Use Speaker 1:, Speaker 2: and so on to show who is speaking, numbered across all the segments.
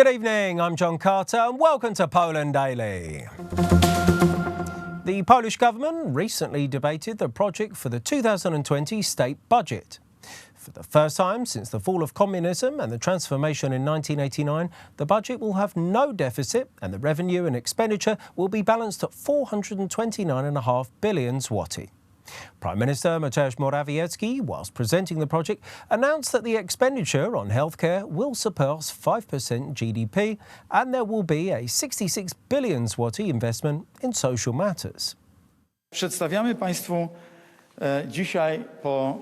Speaker 1: Good evening, I'm John Carter and welcome to Poland Daily. The Polish government recently debated the project for the 2020 state budget. For the first time since the fall of communism and the transformation in 1989, the budget will have no deficit and the revenue and expenditure will be balanced at 429.5 billion zloty. Prime Minister Mateusz Morawiecki, whilst presenting the project, announced that the expenditure on healthcare will surpass 5% GDP and there will be a 66 billion zloty investment in social matters.
Speaker 2: Przedstawiamy Państwu dzisiaj po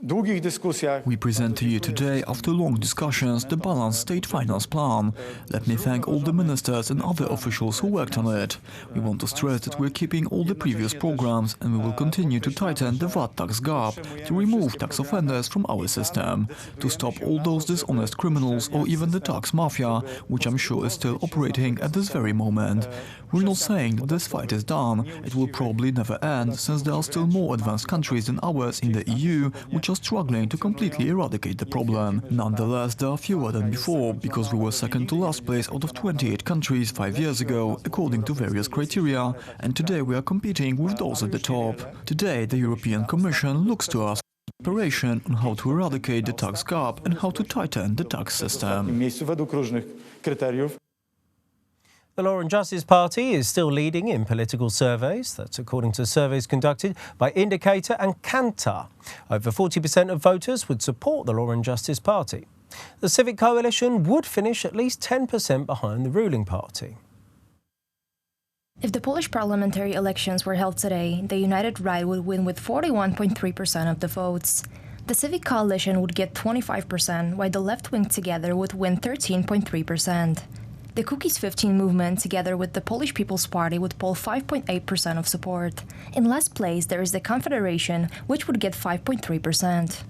Speaker 2: długich dyskusjach.
Speaker 3: We present to you today, after long discussions, the balanced state finance plan. Let me thank all the ministers and other officials who worked on it. We want to stress that we're keeping all the previous programs and we will continue to tighten the VAT tax gap, to remove tax offenders from our system, to stop all those dishonest criminals or even the tax mafia, which I'm sure is still operating at this very moment. We're not saying that this fight is done. It will probably never end, since there are still more advanced countries than ours in the EU which are struggling to completely eradicate the problem. Nonetheless, there are fewer than before, because we were second to last place out of 28 countries 5 years ago, according to various criteria, and today we are competing with those at the top. Today, the European Commission looks to us for cooperation on how to eradicate the tax gap and how to tighten the tax system.
Speaker 1: The Law and Justice Party is still leading in political surveys. That's according to surveys conducted by Indicator and Kantar. Over 40% of voters would support the Law and Justice Party. The Civic Coalition would finish at least 10% behind the ruling party.
Speaker 4: If the Polish parliamentary elections were held today, the United Right would win with 41.3% of the votes. The Civic Coalition would get 25%, while the left-wing Together would win 13.3%. The Cookies 15 movement, together with the Polish People's Party, would poll 5.8% of support. In last place, there is the Confederation, which would get 5.3%.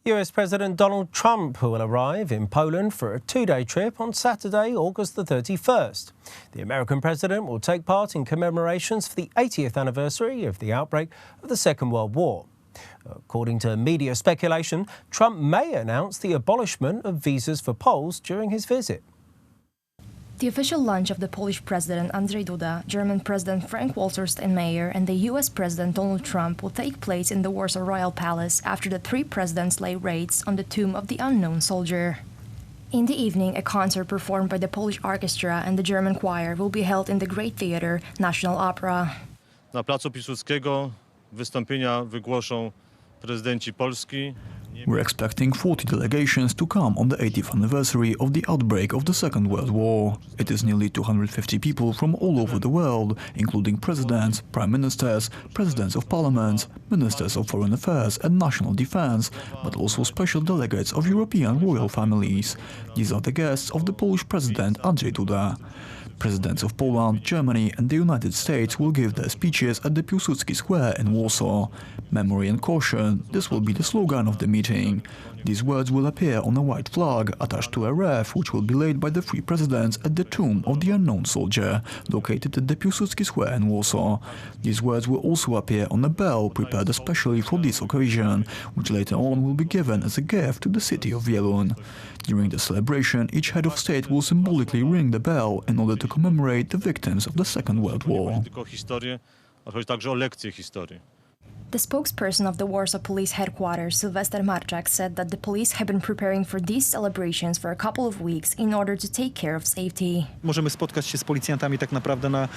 Speaker 1: US President Donald Trump, who will arrive in Poland for a two-day trip on Saturday, August the 31st. The American president will take part in commemorations for the 80th anniversary of the outbreak of the Second World War. According to media speculation, Trump may announce the abolishment of visas for Poles during his visit.
Speaker 4: The official lunch of the Polish President Andrzej Duda, German President Frank-Walter Steinmeier and the US President Donald Trump will take place in the Warsaw Royal Palace after the three presidents laid raids on the tomb of the unknown soldier. In the evening, a concert performed by the Polish Orchestra and the German Choir will be held in the Great Theatre, National Opera.
Speaker 5: Na placu Piłsudskiego wystąpienia wygłoszą prezydenci Polski.
Speaker 3: We're expecting 40 delegations to come on the 80th anniversary of the outbreak of the Second World War. It is nearly 250 people from all over the world, including presidents, prime ministers, presidents of parliaments, ministers of foreign affairs and national defense, but also special delegates of European royal families. These are the guests of the Polish president Andrzej Duda. Presidents of Poland, Germany and the United States will give their speeches at the Piłsudski Square in Warsaw. Memory and caution, this will be the slogan of the meeting. These words will appear on a white flag attached to a wreath which will be laid by the three presidents at the tomb of the unknown soldier, located at the Piłsudski Square in Warsaw. These words will also appear on a bell prepared especially for this occasion, which later on will be given as a gift to the city of Wielun. During the celebration, each head of state will symbolically ring the bell in order to commemorate the victims of the Second World War.
Speaker 4: The spokesperson of the Warsaw Police Headquarters, Sylwester Marczak, said that the police have been preparing for these celebrations for a couple of weeks in order to take care of safety.
Speaker 6: Możemy spotkać się z policjantami tak naprawdę na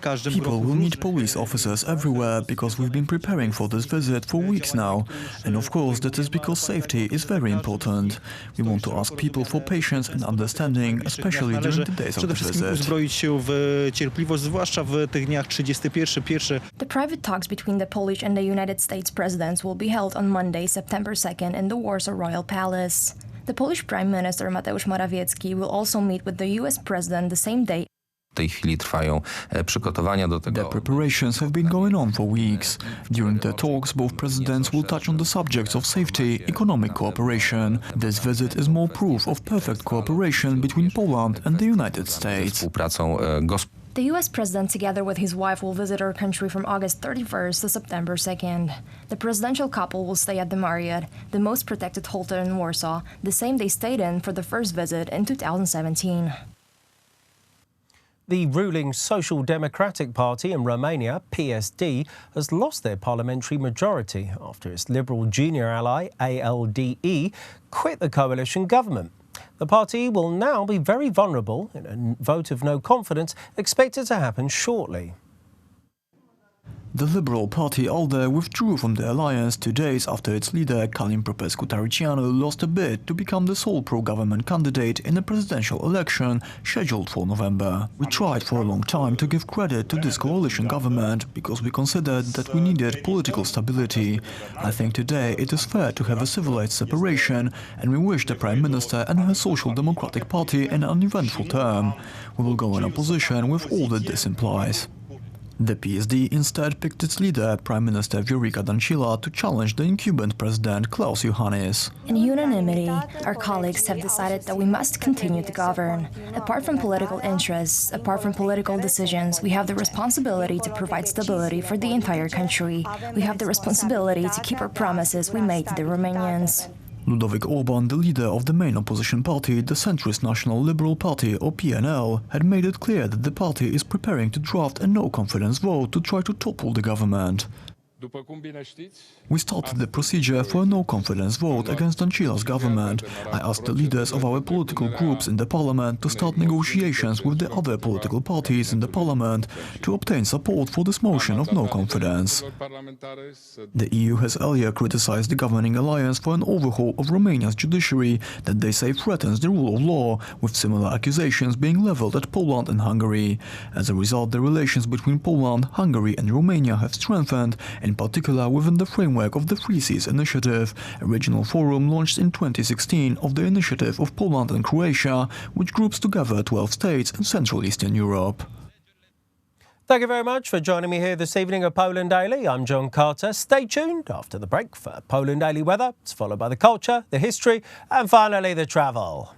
Speaker 6: każdym
Speaker 3: People will meet police officers everywhere because we've been preparing for this visit for weeks now. And of course that is because safety is very important. We want to ask people for patience and understanding, especially during the days of the visit.
Speaker 6: Uzbroić się w cierpliwość, zwłaszcza w tych dniach 31.
Speaker 4: The private talks between the Polish and the United States presidents will be held on Monday, September 2nd in the Warsaw Royal Palace. The Polish Prime Minister Mateusz Morawiecki will also meet with the US President the same day.
Speaker 7: W tej chwili trwają przygotowania do tego.
Speaker 3: The preparations have been going on for weeks. During their talks, both presidents will touch on the subjects of safety, economic cooperation. This visit is more proof of perfect cooperation between Poland and the United States.
Speaker 7: Współpracą gospodarczą.
Speaker 4: The US president, together with his wife, will visit our country from August 31st to September 2nd. The presidential couple will stay at the Marriott, the most protected hotel in Warsaw, the same they stayed in for the first visit in 2017.
Speaker 1: The ruling Social Democratic Party in Romania, PSD, has lost their parliamentary majority after its liberal junior ally, ALDE, quit the coalition government. The party will now be very vulnerable in a vote of no confidence expected to happen shortly.
Speaker 3: The Liberal Party ALDE withdrew from the alliance 2 days after its leader, Călin Popescu-Tăriceanu, lost a bid to become the sole pro-government candidate in a presidential election scheduled for November. We tried for a long time to give credit to this coalition government because we considered that we needed political stability. I think today it is fair to have a civilized separation, and we wish the Prime Minister and her Social Democratic Party an uneventful term. We will go in opposition with all that this implies. The PSD instead picked its leader, Prime Minister Viorica Dăncilă, to challenge the incumbent president Klaus Iohannis.
Speaker 4: In unanimity, our colleagues have decided that we must continue to govern. Apart from political interests, apart from political decisions, we have the responsibility to provide stability for the entire country. We have the responsibility to keep our promises we made to the Romanians.
Speaker 3: Ludovic Orban, the leader of the main opposition party, the centrist National Liberal Party, or PNL, had made it clear that the party is preparing to draft a no-confidence vote to try to topple the government. We started the procedure for a no-confidence vote against Dăncilă's government. I asked the leaders of our political groups in the parliament to start negotiations with the other political parties in the parliament to obtain support for this motion of no confidence. The EU has earlier criticized the governing alliance for an overhaul of Romania's judiciary that they say threatens the rule of law, with similar accusations being leveled at Poland and Hungary. As a result, the relations between Poland, Hungary and Romania have strengthened, in particular within the framework of the Three Seas Initiative, a regional forum launched in 2016 of the initiative of Poland and Croatia, which groups together 12 states in Central Eastern Europe.
Speaker 1: Thank you very much for joining me here this evening at Poland Daily. I'm John Carter. Stay tuned after the break for Poland Daily weather. It's followed by the culture, the history and finally the travel.